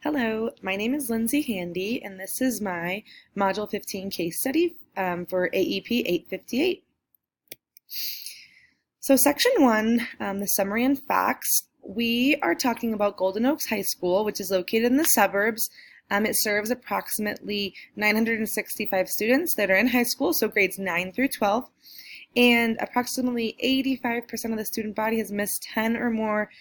Hello, my name is Lindsay Handy, and this is my Module 15 case study for AEP 858. So Section 1, the summary and facts, we are talking about Golden Oaks High School, which is located in the suburbs. It serves approximately 965 students that are in high school, so grades 9 through 12, and approximately 85% of the student body has missed 10 or more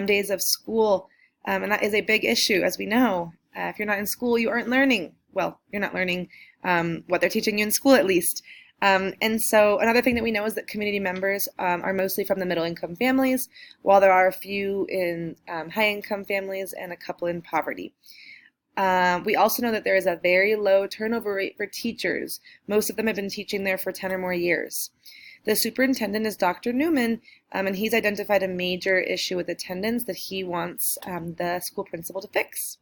days of school. And that is a big issue, as we know. If you're not in school, you aren't learning. Well, you're not learning what they're teaching you in school, at least. And so another thing that we know is that community members are mostly from the middle-income families, while there are a few in high-income families and a couple in poverty. We also know that there is a very low turnover rate for teachers. Most of them have been teaching there for 10 or more years. The superintendent is Dr. Newman, and he's identified a major issue with attendance that he wants the school principal to fix.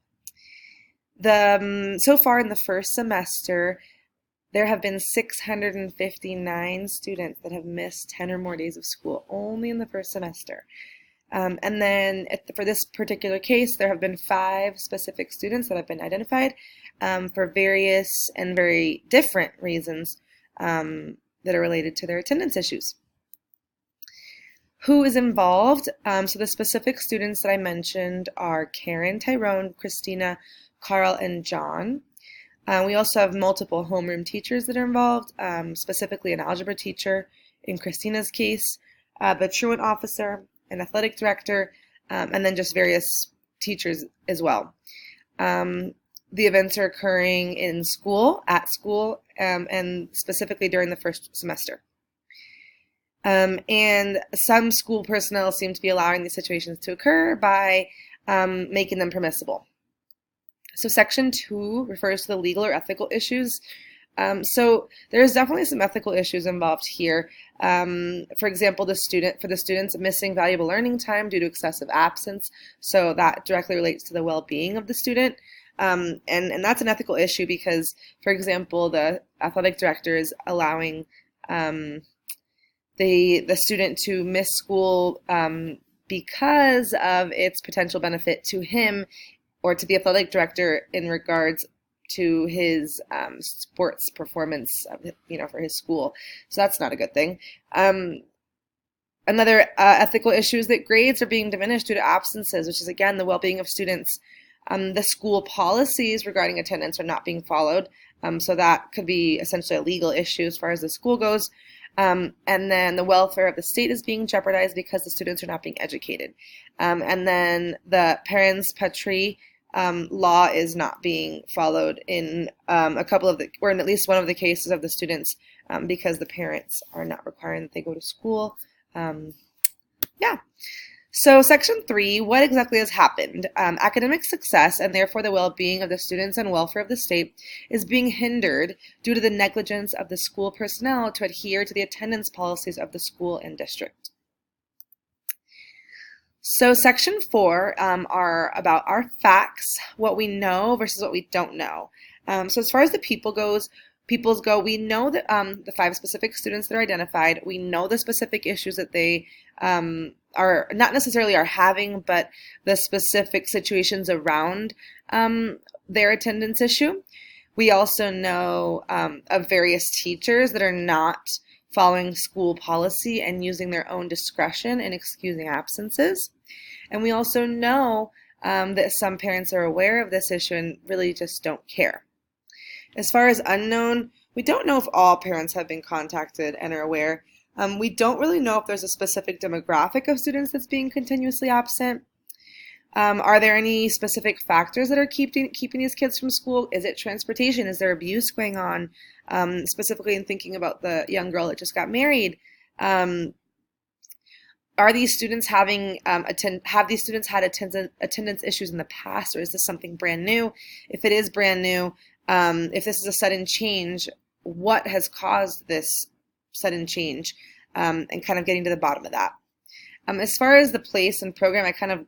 So far in the first semester, there have been 659 students that have missed 10 or more days of school, only in the first semester. And then for this particular case, there have been 5 specific students that have been identified for various and very different reasons that are related to their attendance issues. Who is involved? So the specific students that I mentioned are Karen, Tyrone, Christina, Carl, and John. We also have multiple homeroom teachers that are involved, specifically an algebra teacher in Christina's case, the truant officer, an athletic director, and then just various teachers as well. The events are occurring in school, at school, and specifically during the first semester. And some school personnel seem to be allowing these situations to occur by making them permissible. So Section 2 refers to the legal or ethical issues. So there's definitely some ethical issues involved here. For example, for the students missing valuable learning time due to excessive absence. So that directly relates to the well-being of the student. And that's an ethical issue because, for example, the athletic director is allowing the student to miss school because of its potential benefit to him or to the athletic director in regards to his sports performance, for his school. So that's not a good thing. Another ethical issue is that grades are being diminished due to absences, which is, again, the well-being of students. The school policies regarding attendance are not being followed, so that could be essentially a legal issue as far as the school goes. And then the welfare of the state is being jeopardized because the students are not being educated. And then the parents patrie law is not being followed in or in at least one of the cases of the students because the parents are not requiring that they go to school. So Section 3, what exactly has happened? Academic success and therefore the well-being of the students and welfare of the state is being hindered due to the negligence of the school personnel to adhere to the attendance policies of the school and district. So Section 4 are about our facts, what we know versus what we don't know. So as far as the peoples go, we know that the 5 specific students that are identified, we know the specific issues that they are not necessarily are having, but the specific situations around their attendance issue. We also know of various teachers that are not following school policy and using their own discretion in excusing absences. And we also know that some parents are aware of this issue and really just don't care. As far as unknown, we don't know if all parents have been contacted and are aware. We don't really know if there's a specific demographic of students that's being continuously absent. Are there any specific factors that are keeping these kids from school? Is it transportation? Is there abuse going on? Specifically in thinking about the young girl that just got married. Are these students have these students had attendance issues in the past, or is this something brand new? If it is brand new, if this is a sudden change, what has caused this sudden change, and kind of getting to the bottom of that. As far as the place and program, I kind of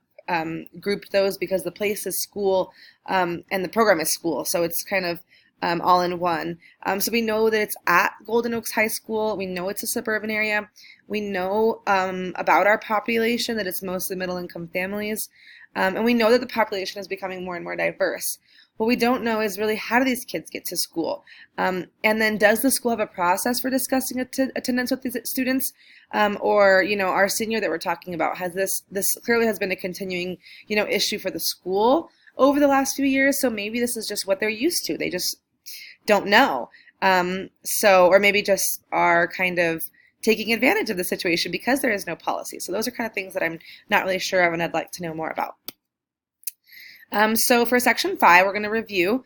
grouped those because the place is school and the program is school. So it's kind of all in one. So we know that it's at Golden Oaks High School. We know it's a suburban area. We know about our population, that it's mostly middle income families. And we know that the population is becoming more and more diverse. What we don't know is really, how do these kids get to school? And then, does the school have a process for discussing attendance with these students? Or, our senior that we're talking about, has this clearly has been a continuing, issue for the school over the last few years. So maybe this is just what they're used to. They just don't know. Or maybe just are kind of taking advantage of the situation because there is no policy. So those are kind of things that I'm not really sure of and I'd like to know more about. So for Section 5, we're going to review.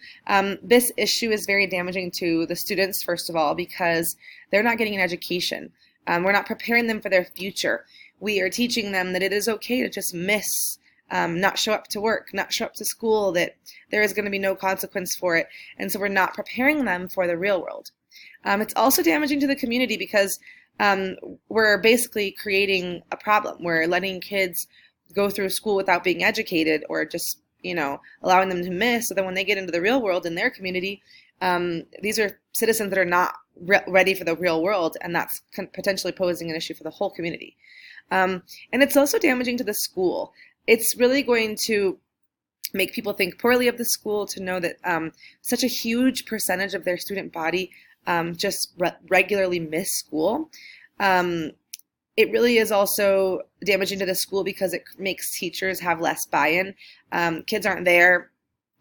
This issue is very damaging to the students, first of all, because they're not getting an education. We're not preparing them for their future. We are teaching them that it is okay to just miss, not show up to work, not show up to school, that there is going to be no consequence for it. And so we're not preparing them for the real world. It's also damaging to the community because we're basically creating a problem. We're letting kids go through school without being educated, or just allowing them to miss, so that when they get into the real world in their community, these are citizens that are not ready for the real world, and that's potentially posing an issue for the whole community. And it's also damaging to the school. It's really going to make people think poorly of the school to know that such a huge percentage of their student body just regularly miss school. It really is also damaging to the school because it makes teachers have less buy-in. Kids aren't there,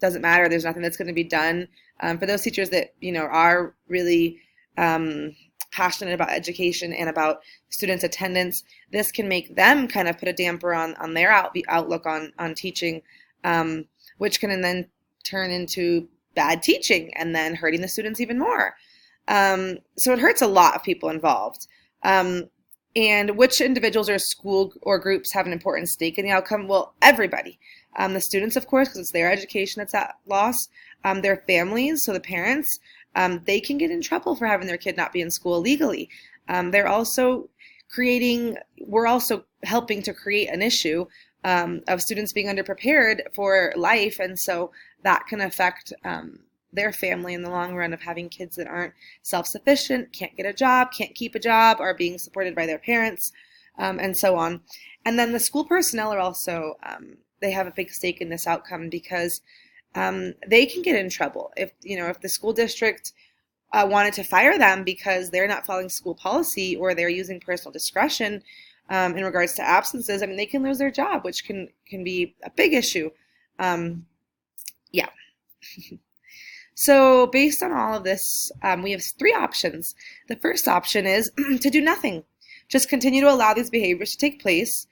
doesn't matter, there's nothing that's going to be done. For those teachers that are really passionate about education and about students' attendance, this can make them kind of put a damper on their outlook on teaching, which can then turn into bad teaching and then hurting the students even more. So it hurts a lot of people involved. And which individuals or school or groups have an important stake in the outcome? Well, everybody. The students, of course, because it's their education that's at loss. Their families, so the parents, they can get in trouble for having their kid not be in school legally. We're also helping to create an issue of students being underprepared for life, and so that can affect their family in the long run, of having kids that aren't self-sufficient, can't get a job, can't keep a job, are being supported by their parents, and so on. And then the school personnel are also, they have a big stake in this outcome, because they can get in trouble if the school district wanted to fire them because they're not following school policy, or they're using personal discretion in regards to absences. I mean, they can lose their job, which can be a big issue. Yeah. So based on all of this, we have 3 options. The first option is to do nothing. Just continue to allow these behaviors to take place,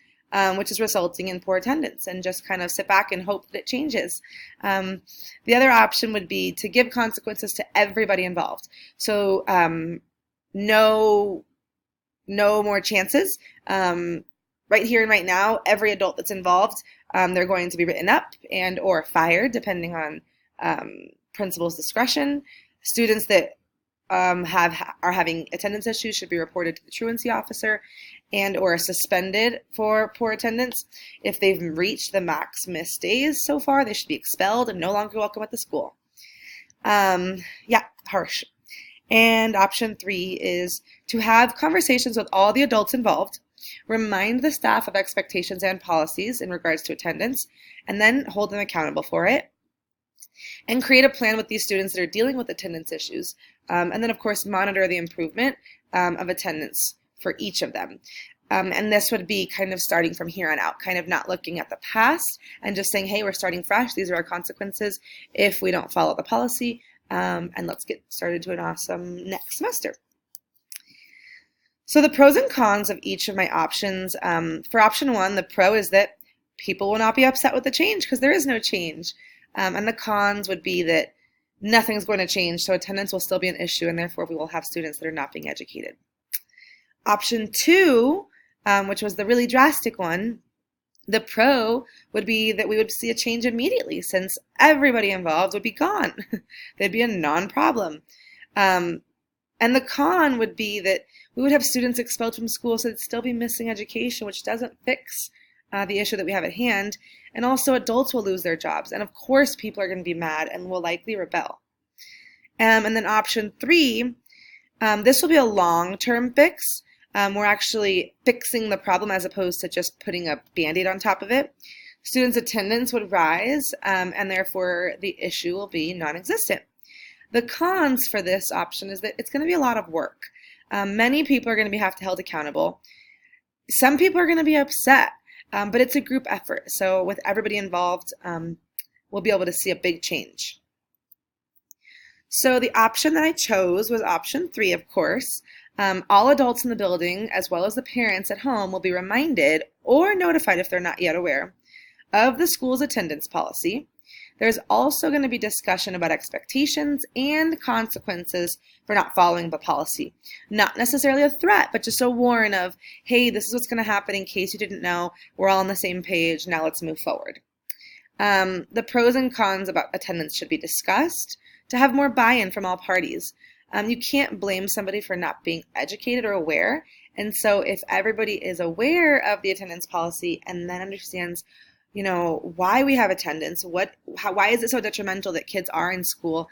which is resulting in poor attendance, and just kind of sit back and hope that it changes. The other option would be to give consequences to everybody involved. So no more chances. Right here and right now, every adult that's involved, they're going to be written up and or fired, depending on principal's discretion. Students that are having attendance issues should be reported to the truancy officer and or suspended for poor attendance. If they've reached the max missed days so far, they should be expelled and no longer welcome at the school. Yeah, harsh. And option 3 is to have conversations with all the adults involved, remind the staff of expectations and policies in regards to attendance, and then hold them accountable for it. And create a plan with these students that are dealing with attendance issues. And then, of course, monitor the improvement of attendance for each of them. And this would be kind of starting from here on out, kind of not looking at the past and just saying, hey, we're starting fresh. These are our consequences if we don't follow the policy. And let's get started to an awesome next semester. So the pros and cons of each of my options. For option 1, the pro is that people will not be upset with the change because there is no change. And the cons would be that nothing's going to change, so attendance will still be an issue, and therefore we will have students that are not being educated. Option 2, which was the really drastic one, the pro would be that we would see a change immediately, since everybody involved would be gone. There'd be a non-problem. And the con would be that we would have students expelled from school, so they'd still be missing education, which doesn't fix the issue that we have at hand. And also adults will lose their jobs. And of course, people are going to be mad and will likely rebel. And then option three, this will be a long-term fix. We're actually fixing the problem as opposed to just putting a Band-Aid on top of it. Students' attendance would rise, and therefore the issue will be non-existent. The cons for this option is that it's going to be a lot of work. Many people are going to have to held accountable. Some people are going to be upset, but it's a group effort. So with everybody involved, we'll be able to see a big change. So the option that I chose was option three, of course. All adults in the building, as well as the parents at home, will be reminded or notified if they're not yet aware of the school's attendance policy. There's also going to be discussion about expectations and consequences for not following the policy. Not necessarily a threat, but just a warn of, hey, this is what's going to happen in case you didn't know. We're all on the same page. Now let's move forward. The pros and cons about attendance should be discussed to have more buy-in from all parties. You can't blame somebody for not being educated or aware. And so if everybody is aware of the attendance policy and then understands, why we have attendance, why is it so detrimental that kids are in school,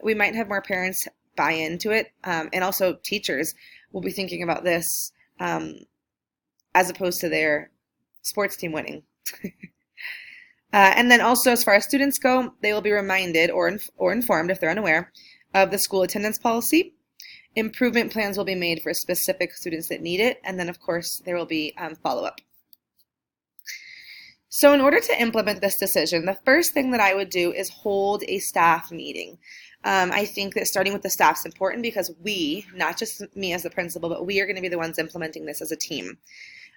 we might have more parents buy into it. And also teachers will be thinking about this as opposed to their sports team winning. And then also, as far as students go, they will be reminded or informed if they're unaware of the school attendance policy. Improvement plans will be made for specific students that need it, and then of course there will be follow-up. So in order to implement this decision, the first thing that I would do is hold a staff meeting. I think that starting with the staff is important because we, not just me as the principal, but we are going to be the ones implementing this as a team.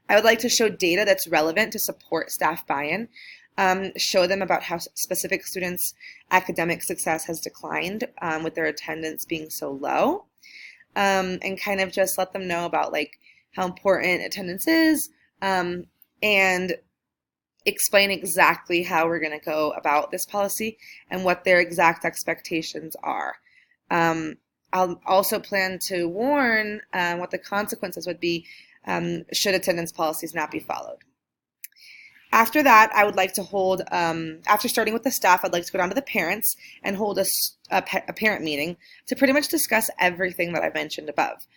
I would like to show data that's relevant to support staff buy-in. Show them about how specific students' academic success has declined with their attendance being so low, and kind of just let them know about how important attendance is, and explain exactly how we're going to go about this policy and what their exact expectations are. I'll also plan to warn what the consequences would be should attendance policies not be followed. After that, I would like to hold, after starting with the staff, I'd like to go down to the parents and hold a parent meeting to pretty much discuss everything that I've mentioned above,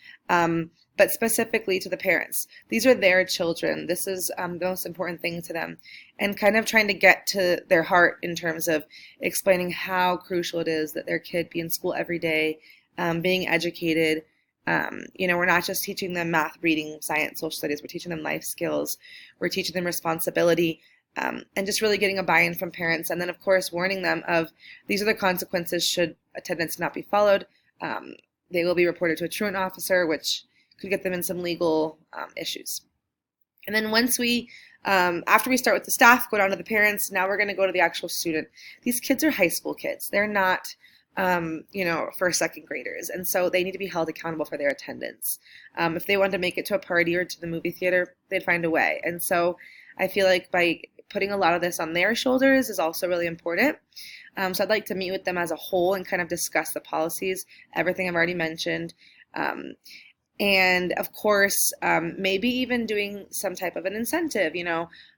but specifically to the parents. These are their children. This is the most important thing to them, and kind of trying to get to their heart in terms of explaining how crucial it is that their kid be in school every day, being educated. We're not just teaching them math, reading, science, social studies. We're teaching them life skills. We're teaching them responsibility, and just really getting a buy-in from parents. And then, of course, warning them of these are the consequences should attendance not be followed. They will be reported to a truant officer, which could get them in some legal issues. And then once we, after we start with the staff, go down to the parents, now we're going to go to the actual student. These kids are high school kids. They're not first, second graders. And so they need to be held accountable for their attendance. If they wanted to make it to a party or to the movie theater, they'd find a way. And so I feel like by putting a lot of this on their shoulders is also really important. So I'd like to meet with them as a whole and kind of discuss the policies, everything I've already mentioned. And of course, maybe even doing some type of an incentive,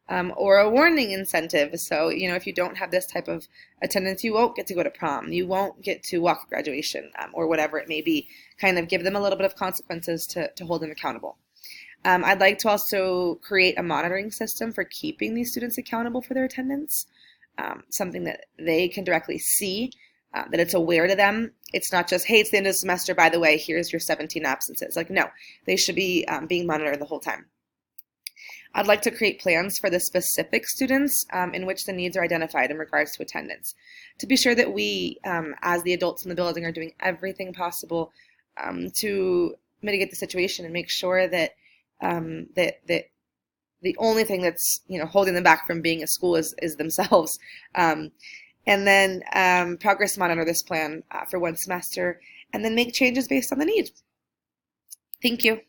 or a warning incentive. So, if you don't have this type of attendance, you won't get to go to prom. You won't get to walk graduation, or whatever it may be. Kind of give them a little bit of consequences to hold them accountable. I'd like to also create a monitoring system for keeping these students accountable for their attendance, something that they can directly see, that it's aware to them. It's not just, hey, it's the end of the semester, by the way, here's your 17 absences. No, they should be being monitored the whole time. I'd like to create plans for the specific students in which the needs are identified in regards to attendance, to be sure that we, as the adults in the building, are doing everything possible to mitigate the situation and make sure that that the only thing that's holding them back from being at school is themselves. And then progress monitor this plan for one semester, and then make changes based on the need. Thank you.